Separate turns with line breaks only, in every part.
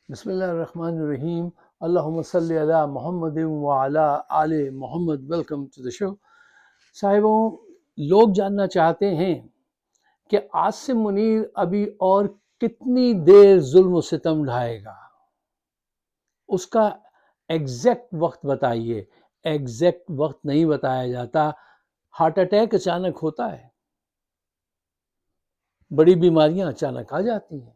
بسم اللہ الرحمن الرحیم. اللہم صلی علی محمد وعلی آل محمد. ویلکم ٹو دا شو. صاحبوں، لوگ جاننا چاہتے ہیں کہ عاصم منیر ابھی اور کتنی دیر ظلم و ستم ڈھائے گا. اس کا ایگزیکٹ وقت بتائیے. ایگزیکٹ وقت نہیں بتایا جاتا. ہارٹ اٹیک اچانک ہوتا ہے، بڑی بیماریاں اچانک آ جاتی ہیں.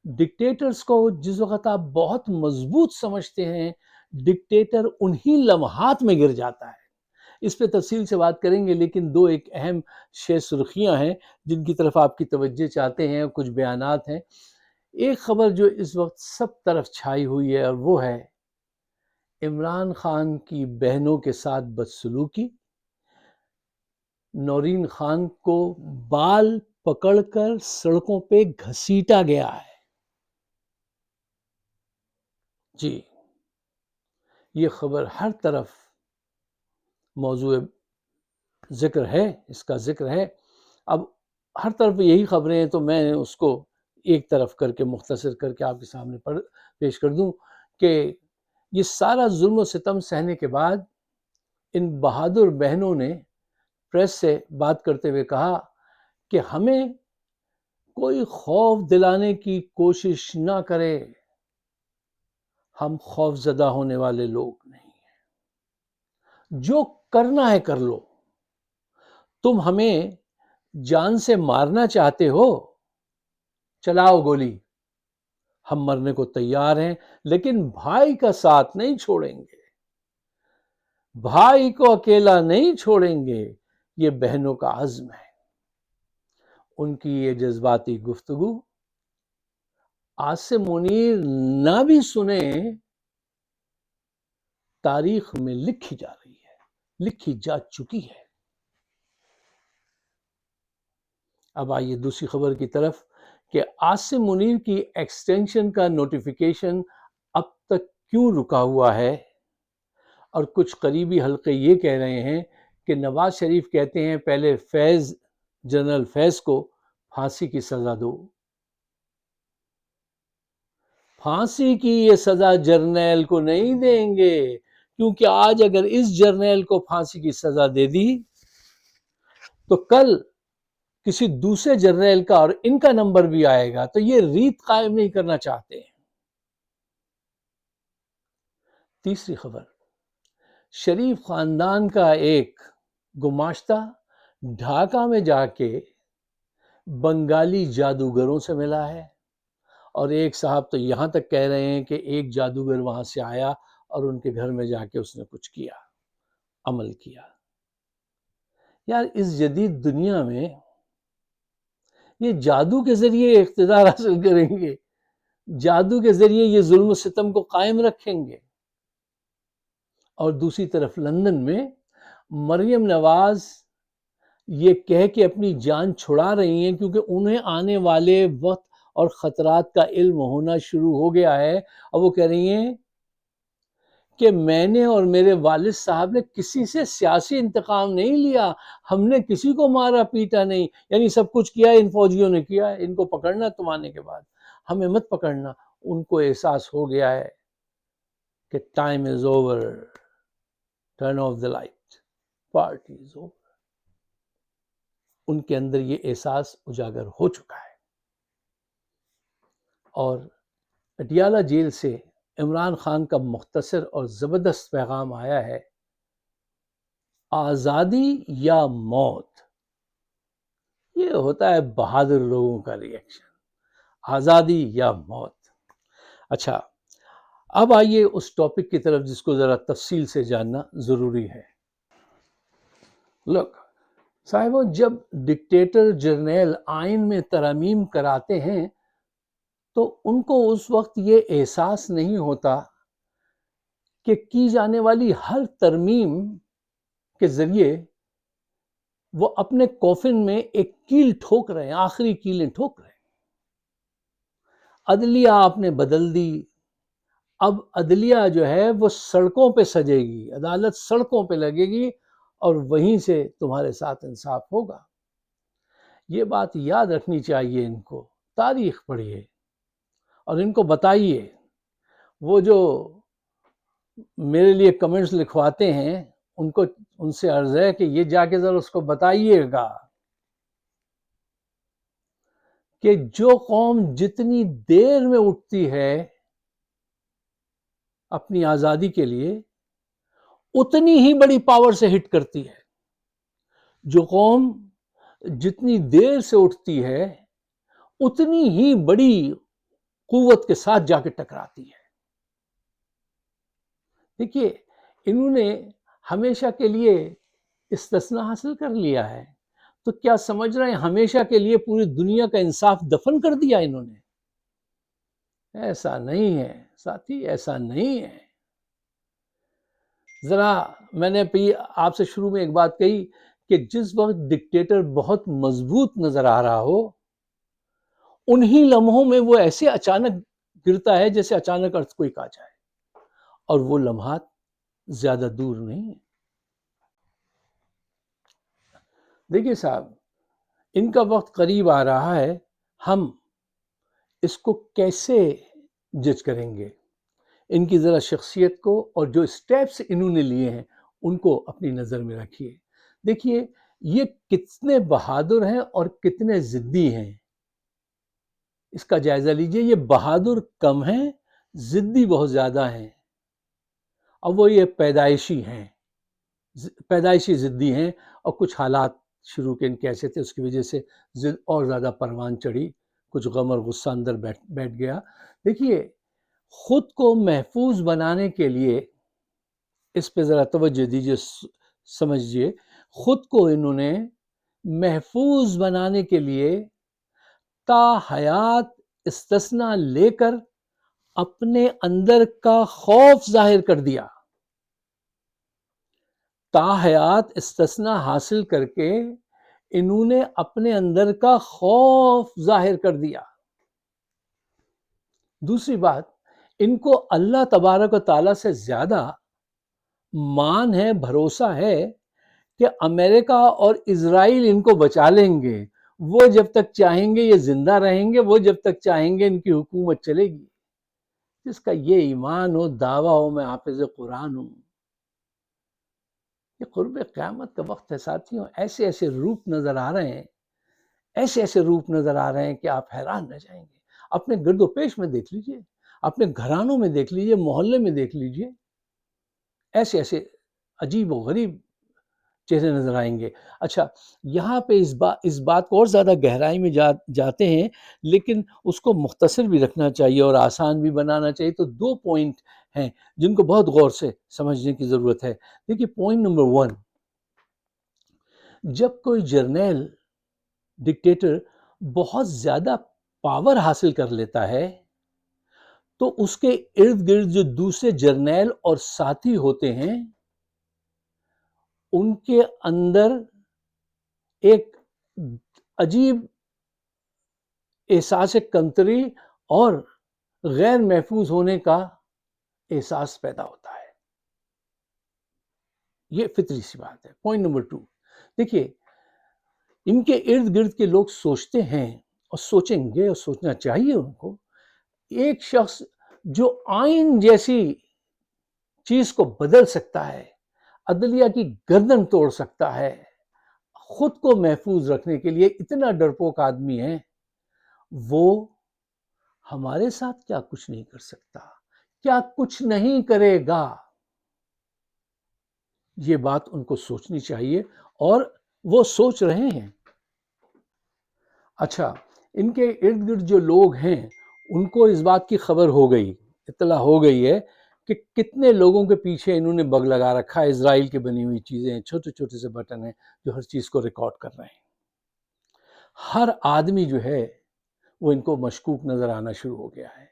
ڈکٹیٹرز کو جس وقت آپ بہت مضبوط سمجھتے ہیں، ڈکٹیٹر انہی لمحات میں گر جاتا ہے. اس پہ تفصیل سے بات کریں گے، لیکن دو ایک اہم سرخیاں ہیں جن کی طرف آپ کی توجہ چاہتے ہیں. کچھ بیانات ہیں. ایک خبر جو اس وقت سب طرف چھائی ہوئی ہے، اور وہ ہے عمران خان کی بہنوں کے ساتھ بدسلوکی. نورین خان کو بال پکڑ کر سڑکوں پہ گھسیٹا گیا ہے. جی، یہ خبر ہر طرف موضوع ذکر ہے، اس کا ذکر ہے. اب ہر طرف یہی خبریں ہیں، تو میں اس کو ایک طرف کر کے مختصر کر کے آپ کے سامنے پیش کر دوں کہ یہ سارا ظلم و ستم سہنے کے بعد ان بہادر بہنوں نے پریس سے بات کرتے ہوئے کہا کہ ہمیں کوئی خوف دلانے کی کوشش نہ کرے، ہم خوف زدہ ہونے والے لوگ نہیں ہیں. جو کرنا ہے کر لو. تم ہمیں جان سے مارنا چاہتے ہو، چلاؤ گولی، ہم مرنے کو تیار ہیں، لیکن بھائی کا ساتھ نہیں چھوڑیں گے. بھائی کو اکیلا نہیں چھوڑیں گے. یہ بہنوں کا عزم ہے. ان کی یہ جذباتی گفتگو عاصم منیر نہ بھی سنیں، تاریخ میں لکھی جا رہی ہے، لکھی جا چکی ہے. اب آئیے دوسری خبر کی طرف کہ عاصم منیر کی ایکسٹینشن کا نوٹیفیکیشن اب تک کیوں رکا ہوا ہے. اور کچھ قریبی حلقے یہ کہہ رہے ہیں کہ نواز شریف کہتے ہیں پہلے جنرل فیض کو پھانسی کی سزا دو. پھانسی کی یہ سزا جرنیل کو نہیں دیں گے، کیونکہ آج اگر اس جرنیل کو پھانسی کی سزا دے دی تو کل کسی دوسرے جرنیل کا اور ان کا نمبر بھی آئے گا. تو یہ ریت قائم نہیں کرنا چاہتے ہیں. تیسری خبر، شریف خاندان کا ایک گماشتہ ڈھاکہ میں جا کے بنگالی جادوگروں سے ملا ہے. اور ایک صاحب تو یہاں تک کہہ رہے ہیں کہ ایک جادوگر وہاں سے آیا اور ان کے گھر میں جا کے اس نے کچھ کیا، عمل کیا. یار، اس جدید دنیا میں یہ جادو کے ذریعے اقتدار حاصل کریں گے، جادو کے ذریعے یہ ظلم و ستم کو قائم رکھیں گے. اور دوسری طرف لندن میں مریم نواز یہ کہہ کے اپنی جان چھڑا رہی ہیں، کیونکہ انہیں آنے والے وقت اور خطرات کا علم ہونا شروع ہو گیا ہے. اور وہ کہہ رہی ہیں کہ میں نے اور میرے والد صاحب نے کسی سے سیاسی انتقام نہیں لیا، ہم نے کسی کو مارا پیٹا نہیں. یعنی سب کچھ کیا ہے ان فوجیوں نے کیا ہے. ان کو پکڑنا تم آنے کے بعد، ہمیں مت پکڑنا. ان کو احساس ہو گیا ہے کہ time is over, turn off the light, party is over. ان کے اندر یہ احساس اجاگر ہو چکا ہے. اور پٹیالہ جیل سے عمران خان کا مختصر اور زبردست پیغام آیا ہے: آزادی یا موت. یہ ہوتا ہے بہادر لوگوں کا ریئیکشن، آزادی یا موت. اچھا، اب آئیے اس ٹاپک کی طرف جس کو ذرا تفصیل سے جاننا ضروری ہے. لوک صاحبوں، جب ڈکٹیٹر جرنیل آئین میں ترامیم کراتے ہیں تو ان کو اس وقت یہ احساس نہیں ہوتا کہ کی جانے والی ہر ترمیم کے ذریعے وہ اپنے کوفن میں ایک کیل ٹھوک رہے ہیں، آخری کیلیں ٹھوک رہے ہیں. عدلیہ آپ نے بدل دی. اب عدلیہ جو ہے وہ سڑکوں پہ سجے گی، عدالت سڑکوں پہ لگے گی، اور وہیں سے تمہارے ساتھ انصاف ہوگا. یہ بات یاد رکھنی چاہیے ان کو. تاریخ پڑھیے اور ان کو بتائیے وہ جو میرے لیے کمنٹس لکھواتے ہیں ان سے عرض ہے کہ یہ جا کے ذرا اس کو بتائیے گا کہ جو قوم جتنی دیر میں اٹھتی ہے اپنی آزادی کے لیے اتنی ہی بڑی پاور سے ہٹ کرتی ہے، جو قوم جتنی دیر سے اٹھتی ہے اتنی ہی بڑی قوت کے ساتھ جا کے ٹکراتی ہے۔ دیکھیے، انہوں نے ہمیشہ کے لیے استثناء حاصل کر لیا ہے، تو کیا سمجھ رہے ہیں ہمیشہ کے لیے پوری دنیا کا انصاف دفن کر دیا انہوں نے؟ ایسا نہیں ہے ساتھی، ایسا نہیں ہے۔ ذرا میں نے آپ سے شروع میں ایک بات کہی کہ جس وقت ڈکٹیٹر بہت مضبوط نظر آ رہا ہو، انہی لمحوں میں وہ ایسے اچانک گرتا ہے جیسے اچانک ارتھکوئک آ جائے، اور وہ لمحات زیادہ دور نہیں ہیں۔ دیکھیے صاحب، ان کا وقت قریب آ رہا ہے، ہم اس کو کیسے جج کریں گے؟ ان کی ذرا شخصیت کو اور جو سٹیپس انہوں نے لیے ہیں ان کو اپنی نظر میں رکھیے۔ دیکھیے، یہ کتنے بہادر ہیں اور کتنے ضدی ہیں، اس کا جائزہ لیجئے۔ یہ بہادر کم ہیں، ضدی بہت زیادہ ہیں، اور وہ یہ پیدائشی ہیں، پیدائشی ضدی ہیں، اور کچھ حالات شروع کے ان کے ایسے تھے، اس کی وجہ سے ضد اور زیادہ پروان چڑھی، کچھ غم اور غصہ اندر بیٹھ گیا۔ دیکھیے، خود کو محفوظ بنانے کے لیے، اس پہ ذرا توجہ دیجیے، سمجھیے، خود کو انہوں نے محفوظ بنانے کے لیے تا حیات استثناء لے کر اپنے اندر کا خوف ظاہر کر دیا، تا حیات استثناء حاصل کر کے انہوں نے اپنے اندر کا خوف ظاہر کر دیا۔ دوسری بات، ان کو اللہ تبارک و تعالیٰ سے زیادہ مان ہے، بھروسہ ہے کہ امریکہ اور اسرائیل ان کو بچا لیں گے۔ وہ جب تک چاہیں گے یہ زندہ رہیں گے، وہ جب تک چاہیں گے ان کی حکومت چلے گی۔ جس کا یہ ایمان ہو، دعویٰ ہو میں حافظ قرآن ہوں۔ یہ قرب قیامت کا وقت ہے ساتھیوں، ایسے ایسے روپ نظر آ رہے ہیں، ایسے ایسے روپ نظر آ رہے ہیں کہ آپ حیران رہ جائیں گے۔ اپنے گرد و پیش میں دیکھ لیجئے، اپنے گھرانوں میں دیکھ لیجئے، محلے میں دیکھ لیجئے، ایسے ایسے عجیب و غریب چہرے نظر آئیں گے۔ اچھا، یہاں پہ اس بات کو اور زیادہ گہرائی میں جاتے ہیں، لیکن اس کو مختصر بھی رکھنا چاہیے اور آسان بھی بنانا چاہیے۔ تو دو پوائنٹ ہیں جن کو بہت غور سے سمجھنے کی ضرورت ہے۔ دیکھیے، پوائنٹ نمبر 1، جب کوئی جرنیل ڈکٹیٹر بہت زیادہ پاور حاصل کر لیتا ہے تو اس کے ارد گرد جو دوسرے جرنیل اور ساتھی ہوتے ہیں ان کے اندر ایک عجیب احساس کمتری اور غیر محفوظ ہونے کا احساس پیدا ہوتا ہے۔ یہ فطری سی بات ہے۔ پوائنٹ نمبر 2، دیکھیے، ان کے ارد گرد کے لوگ سوچتے ہیں اور سوچیں گے اور سوچنا چاہیے ان کو، ایک شخص جو آئین جیسی چیز کو بدل سکتا ہے، عدلیہ کی گردن توڑ سکتا ہے، خود کو محفوظ رکھنے کے لیے اتنا ڈرپوک آدمی ہے، وہ ہمارے ساتھ کیا کچھ نہیں کر سکتا، کیا کچھ نہیں کرے گا؟ یہ بات ان کو سوچنی چاہیے اور وہ سوچ رہے ہیں۔ اچھا، ان کے ارد گرد جو لوگ ہیں ان کو اس بات کی خبر ہو گئی، اطلاع ہو گئی ہے کہ کتنے لوگوں کے پیچھے انہوں نے بگ لگا رکھا ہے۔ اسرائیل کی بنی ہوئی چیزیں ہیں، چھوٹے چھوٹے سے بٹن ہیں جو ہر چیز کو ریکارڈ کر رہے ہیں۔ ہر آدمی جو ہے وہ ان کو مشکوک نظر آنا شروع ہو گیا ہے۔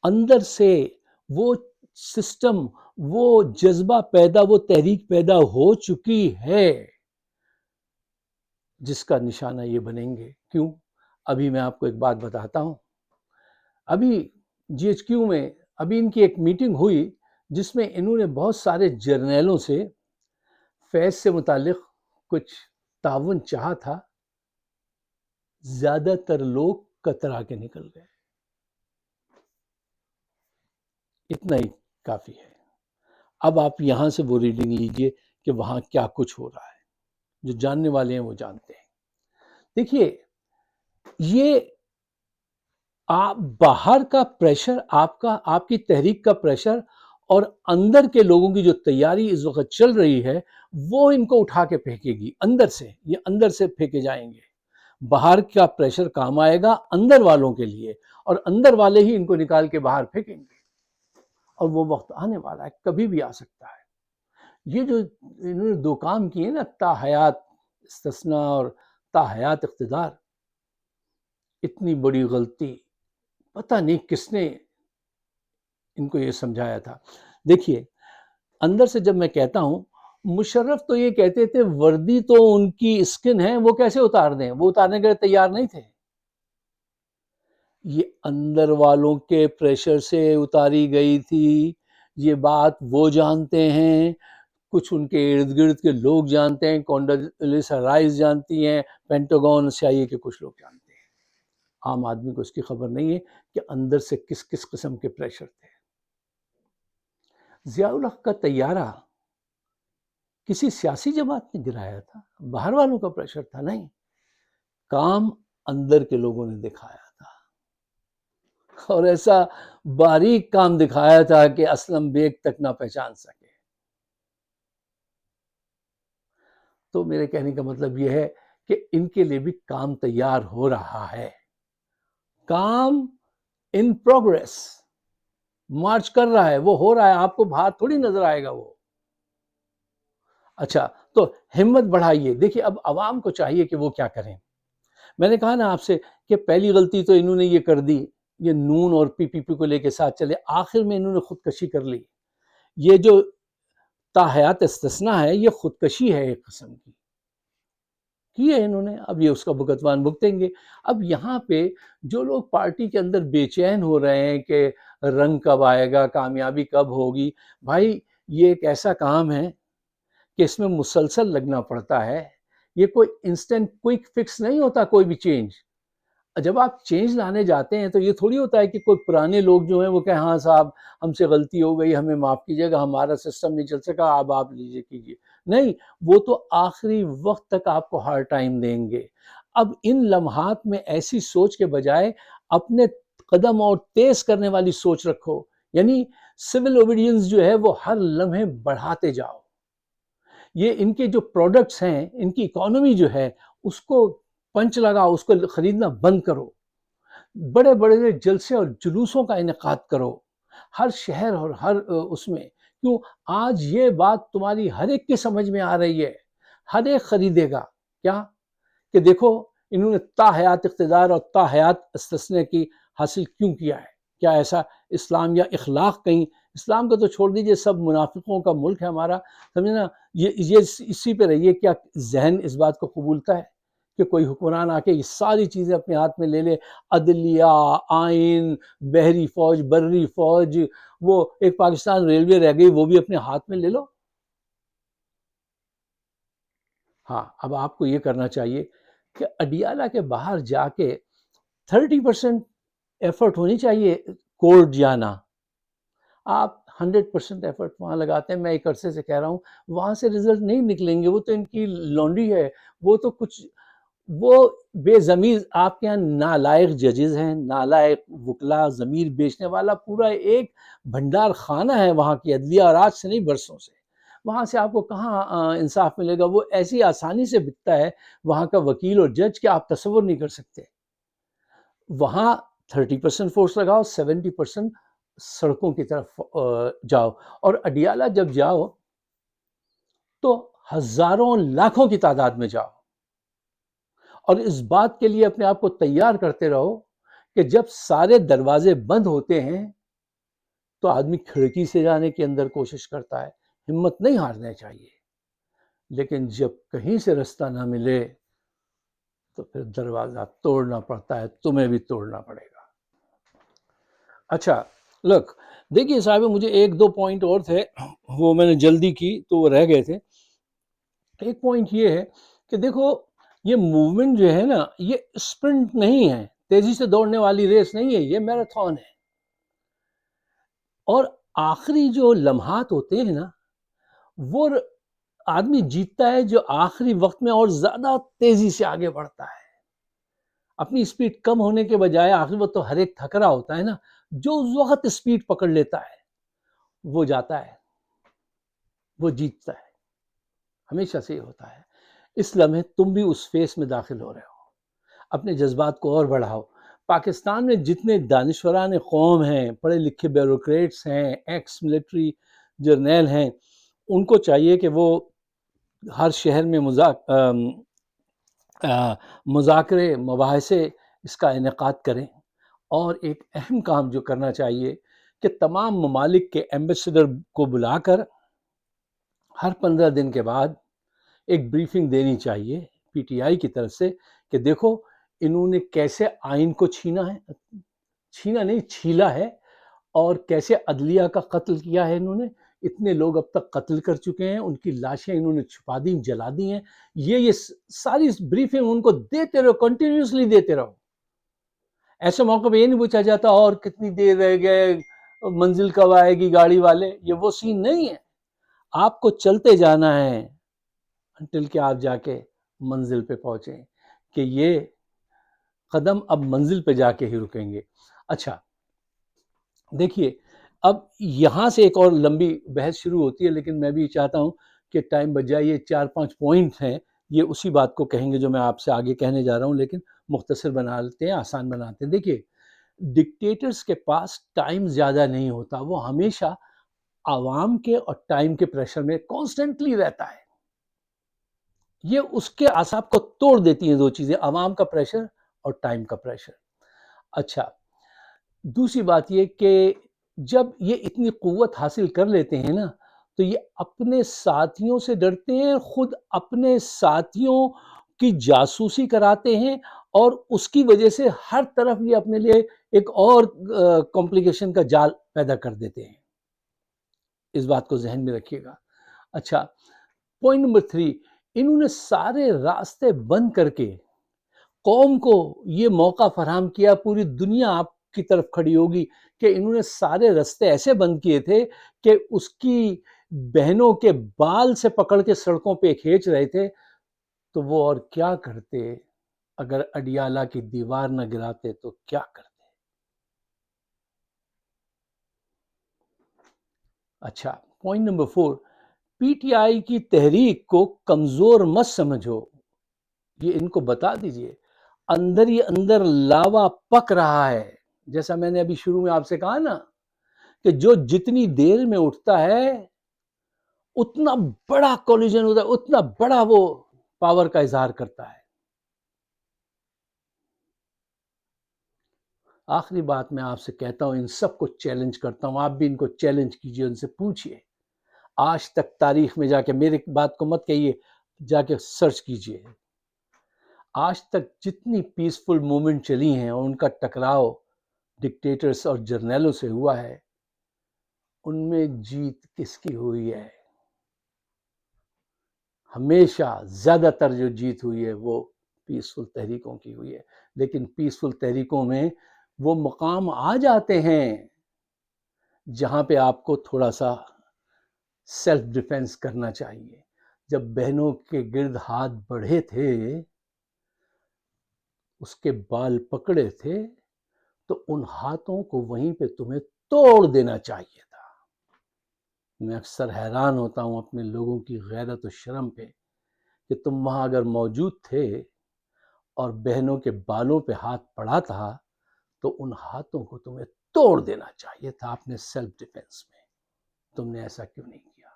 اندر سے وہ سسٹم، وہ جذبہ پیدا، وہ تحریک پیدا ہو چکی ہے جس کا نشانہ یہ بنیں گے۔ کیوں؟ ابھی میں آپ کو ایک بات بتاتا ہوں۔ ابھی جی ایچ کیو میں ابھی ان کی ایک میٹنگ ہوئی جس میں انہوں نے بہت سارے جرنیلوں سے فیض سے متعلق کچھ تعاون چاہا تھا، زیادہ تر لوگ کترا کے نکل گئے۔ اتنا ہی کافی ہے۔ اب آپ یہاں سے وہ ریڈنگ لیجئے کہ وہاں کیا کچھ ہو رہا ہے، جو جاننے والے ہیں وہ جانتے ہیں۔ دیکھیے، یہ آپ باہر کا پریشر، آپ کی تحریک کا پریشر اور اندر کے لوگوں کی جو تیاری اس وقت چل رہی ہے وہ ان کو اٹھا کے پھینکے گی اندر سے، یہ اندر سے پھینکے جائیں گے۔ باہر کا پریشر کام آئے گا اندر والوں کے لیے، اور اندر والے ہی ان کو نکال کے باہر پھینکیں گے، اور وہ وقت آنے والا ہے، کبھی بھی آ سکتا ہے۔ یہ جو انہوں نے دو کام کیے نا، تا حیات استثناء اور تا حیات اقتدار، اتنی بڑی غلطی پتہ نہیں کس نے ان کو یہ سمجھایا تھا۔ دیکھیے، اندر سے جب میں کہتا ہوں، مشرف تو یہ کہتے تھے وردی تو ان کی اسکن ہے، وہ کیسے اتار دیں، وہ اتارنے کے لیے تیار نہیں تھے۔ یہ اندر والوں کے پریشر سے اتاری گئی تھی، یہ بات وہ جانتے ہیں، کچھ ان کے ارد گرد کے لوگ جانتے ہیں، کونڈولیزا رائس جانتی ہیں، پینٹاگون CIA کے کچھ لوگ جانتے ہیں۔ عام آدمی کو اس کی خبر نہیں ہے کہ اندر سے کس کس قسم کے پریشر تھے۔ ضیاء الحق کا طیارہ کسی سیاسی جماعت نے گرایا تھا، باہر والوں کا پریشر تھا؟ نہیں، کام اندر کے لوگوں نے دکھایا تھا، اور ایسا باریک کام دکھایا تھا کہ اسلم بیگ تک نہ پہچان سکے۔ تو میرے کہنے کا مطلب یہ ہے کہ ان کے لیے بھی کام تیار ہو رہا ہے، کام ان پروگریس، مارچ کر رہا ہے، وہ ہو رہا ہے، آپ کو باہر تھوڑی نظر آئے گا وہ۔ اچھا، تو ہمت بڑھائیے۔ دیکھیے، اب عوام کو چاہیے کہ وہ کیا کریں۔ میں نے کہا نا آپ سے کہ پہلی غلطی تو انہوں نے یہ کر دی، یہ نون اور PPP کو لے کے ساتھ چلے، آخر میں انہوں نے خودکشی کر لی۔ یہ جو تا حیات استثناء ہے، یہ خودکشی ہے ایک قسم کی ہے انہوں نے، اب یہ اس کا بھگتوان بھگتیں گے۔ اب یہاں پہ جو لوگ پارٹی کے اندر بے چین ہو رہے ہیں کہ رنگ کب آئے گا، کامیابی کب ہوگی، بھائی یہ ایک ایسا کام ہے کہ اس میں مسلسل لگنا پڑتا ہے، یہ کوئی انسٹنٹ کوئک فکس نہیں ہوتا کوئی بھی چینج۔ جب آپ چینج لانے جاتے ہیں تو یہ تھوڑی ہوتا ہے کہ کوئی پرانے لوگ جو ہیں وہ کہیں ہاں صاحب ہم سے غلطی ہو گئی، ہمیں معاف کیجیے گا، ہمارا سسٹم نہیں چل سکا، اب آپ لیجیے کیجیے۔ نہیں، وہ تو آخری وقت تک آپ کو ہارڈ ٹائم دیں گے۔ اب ان لمحات میں ایسی سوچ کے بجائے اپنے قدم اور تیز کرنے والی سوچ رکھو، یعنی سول اوبیڈینس جو ہے وہ ہر لمحے بڑھاتے جاؤ۔ یہ ان کے جو پروڈکٹس ہیں، ان کی اکانومی جو ہے، اس کو پنچ لگاؤ، اس کو خریدنا بند کرو، بڑے بڑے جلسے اور جلوسوں کا انعقاد کرو ہر شہر اور ہر اس میں۔ کیوں؟ آج یہ بات تمہاری ہر ایک کی سمجھ میں آ رہی ہے، ہر ایک خریدے گا کیا کہ دیکھو انہوں نے تا حیات اقتدار اور تا حیات استثناء کی حاصل کیوں کیا ہے۔ کیا ایسا اسلام یا اخلاق کہیں، اسلام کو تو چھوڑ دیجئے، سب منافقوں کا ملک ہے ہمارا، سمجھے نا، یہ اسی پہ رہیے۔ کیا ذہن اس بات کو قبولتا ہے کہ کوئی حکمران آ کے یہ ساری چیزیں اپنے ہاتھ میں لے لے، عدلیہ، آئین، بحری فوج، بری فوج، وہ ایک پاکستان ریلوے رہ گئی وہ بھی اپنے ہاتھ میں لے لو؟ ہاں، اب آپ کو یہ کرنا چاہیے کہ اڈیالہ کے باہر جا کے 30% ایفرٹ ہونی چاہیے کورٹ جانا۔ آپ 100% ایفرٹ وہاں لگاتے ہیں، میں ایک عرصے سے کہہ رہا ہوں، وہاں سے رزلٹ نہیں نکلیں گے، وہ تو ان کی لونڈی ہے، وہ تو کچھ، وہ بے ضمیر آپ کے یہاں نالائق ججز ہیں، نالائق وکلا، ضمیر بیچنے والا پورا ایک بھنڈار خانہ ہے وہاں کی عدلیہ، اور آج سے نہیں برسوں سے۔ وہاں سے آپ کو کہاں انصاف ملے گا؟ وہ ایسی آسانی سے بکتا ہے وہاں کا وکیل اور جج کہ آپ تصور نہیں کر سکتے۔ وہاں 30% فورس لگاؤ، 70% سڑکوں کی طرف جاؤ، اور اڈیالہ جب جاؤ تو ہزاروں لاکھوں کی تعداد میں جاؤ، اور اس بات کے لیے اپنے آپ کو تیار کرتے رہو کہ جب سارے دروازے بند ہوتے ہیں تو آدمی کھڑکی سے جانے کی اندر کوشش کرتا ہے، ہمت نہیں ہارنا چاہیے، لیکن جب کہیں سے رستہ نہ ملے تو پھر دروازہ توڑنا پڑتا ہے، تمہیں بھی توڑنا پڑے گا۔ اچھا لک، دیکھیے صاحب، مجھے ایک دو پوائنٹ اور تھے، وہ میں نے جلدی کی تو وہ رہ گئے تھے۔ ایک پوائنٹ یہ ہے کہ دیکھو، یہ موومنٹ جو ہے نا، یہ اسپرنٹ نہیں ہے، تیزی سے دوڑنے والی ریس نہیں ہے، یہ میراتھن ہے، اور آخری جو لمحات ہوتے ہیں نا، وہ آدمی جیتتا ہے جو آخری وقت میں اور زیادہ تیزی سے آگے بڑھتا ہے. اپنی سپیڈ کم ہونے کے بجائے آخری وقت تو ہر ایک تھک رہا ہوتا ہے نا، جو اس وقت سپیڈ پکڑ لیتا ہے وہ جاتا ہے، وہ جیتتا ہے. ہمیشہ سے یہ ہوتا ہے. اس لمحے تم بھی اس فیس میں داخل ہو رہے ہو. اپنے جذبات کو اور بڑھاؤ. پاکستان میں جتنے دانشوران قوم ہیں، پڑھے لکھے بیوروکریٹس ہیں، ایکس ملٹری جرنیل ہیں، ان کو چاہیے کہ وہ ہر شہر میں مذاکرے مباحثے اس کا انعقاد کریں. اور ایک اہم کام جو کرنا چاہیے کہ تمام ممالک کے ایمبیسڈر کو بلا کر ہر 15 دن کے بعد ایک بریفنگ دینی چاہیے پی ٹی آئی کی طرف سے کہ دیکھو انہوں نے کیسے آئین کو چھیلا ہے اور کیسے عدلیہ کا قتل کیا ہے. انہوں نے اتنے لوگ اب تک قتل کر چکے ہیں، ان کی لاشیں انہوں نے چھپا دی، جلا دی ہیں. یہ ساری بریفنگ ان کو دیتے رہو، کنٹینیوسلی دیتے رہو. ایسے موقع پہ یہ نہیں پوچھا جاتا اور کتنی دیر رہ گئے، منزل کب آئے گی گاڑی والے. یہ وہ سین نہیں ہے. آپ کو چلتے جانا ہے انٹل کہ آپ جا کے منزل پہ پہنچیں، کہ یہ قدم اب منزل پہ جا کے ہی رکیں گے. اچھا دیکھیے، اب یہاں سے ایک اور لمبی بحث شروع ہوتی ہے، لیکن میں بھی چاہتا ہوں کہ ٹائم بچ جائے. یہ 4-5 پوائنٹ ہیں، یہ اسی بات کو کہیں گے جو میں آپ سے آگے کہنے جا رہا ہوں، لیکن مختصر بنا لیتے ہیں، آسان بناتے ہیں. دیکھیے، ڈکٹیٹرز کے پاس ٹائم زیادہ نہیں ہوتا. وہ ہمیشہ عوام کے اور ٹائم کے پریشر میں کانسٹنٹلی رہتا ہے. یہ اس کے اعصاب کو توڑ دیتی ہیں دو چیزیں، عوام کا پریشر اور ٹائم کا پریشر. اچھا، دوسری بات یہ کہ جب یہ اتنی قوت حاصل کر لیتے ہیں نا، تو یہ اپنے ساتھیوں سے ڈرتے ہیں، خود اپنے ساتھیوں کی جاسوسی کراتے ہیں، اور اس کی وجہ سے ہر طرف یہ اپنے لیے ایک اور کمپلیکیشن کا جال پیدا کر دیتے ہیں. اس بات کو ذہن میں رکھیے گا. اچھا، پوائنٹ نمبر 3، انہوں نے سارے راستے بند کر کے قوم کو یہ موقع فراہم کیا، پوری دنیا آپ کی طرف کھڑی ہوگی، کہ انہوں نے سارے راستے ایسے بند کیے تھے کہ اس کی بہنوں کے بال سے پکڑ کے سڑکوں پہ کھینچ رہے تھے. تو وہ اور کیا کرتے اگر اڈیالہ کی دیوار نہ گراتے تو کیا کرتے؟ اچھا، point number 4، P T I کی تحریک کو کمزور مت سمجھو. یہ ان کو بتا دیجئے اندر ہی اندر لاوا پک رہا ہے. جیسا میں نے ابھی شروع میں آپ سے کہا نا کہ جو جتنی دیر میں اٹھتا ہے اتنا بڑا کولیجن ہوتا ہے، اتنا بڑا وہ پاور کا اظہار کرتا ہے. آخری بات میں آپ سے کہتا ہوں، ان سب کو چیلنج کرتا ہوں، آپ بھی ان کو چیلنج کیجئے، ان سے پوچھئے. آج تک تاریخ میں جا کے میری بات کو مت کہیے، جا کے سرچ کیجئے. آج تک جتنی پیسفل موومنٹ چلی ہیں اور ان کا ٹکراؤ ڈکٹیٹرز اور جرنیلوں سے ہوا ہے، ان میں جیت کس کی ہوئی ہے؟ ہمیشہ زیادہ تر جو جیت ہوئی ہے وہ پیسفل تحریکوں کی ہوئی ہے. لیکن پیسفل تحریکوں میں وہ مقام آ جاتے ہیں جہاں پہ آپ کو تھوڑا سا سیلف ڈیفenس کرنا چاہیے. جب بہنوں کے گرد ہاتھ بڑھے تھے، اس کے بال پکڑے تھے، تو ان ہاتھوں کو وہیں پہ تمہیں توڑ دینا چاہیے تھا. میں اکثر حیران ہوتا ہوں اپنے لوگوں کی غیرت و شرم پہ کہ تم وہاں اگر موجود تھے اور بہنوں کے بالوں پہ ہاتھ پڑا تھا تو ان ہاتھوں کو تمہیں توڑ دینا چاہیے تھا اپنے سیلف ڈیفenس میں. تم نے ایسا کیوں نہیں کیا؟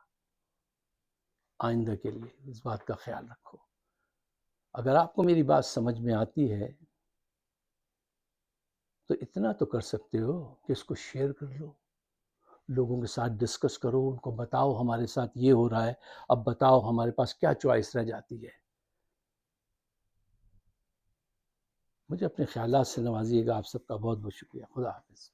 آئندہ کے لیے اس بات کا خیال رکھو. اگر آپ کو میری بات سمجھ میں آتی ہے تو اتنا تو کر سکتے ہو کہ اس کو شیئر کر لو، لوگوں کے ساتھ ڈسکس کرو، ان کو بتاؤ ہمارے ساتھ یہ ہو رہا ہے، اب بتاؤ ہمارے پاس کیا چوائس رہ جاتی ہے. مجھے اپنے خیالات سے نوازیے گا. آپ سب کا بہت بہت شکریہ. خدا حافظ.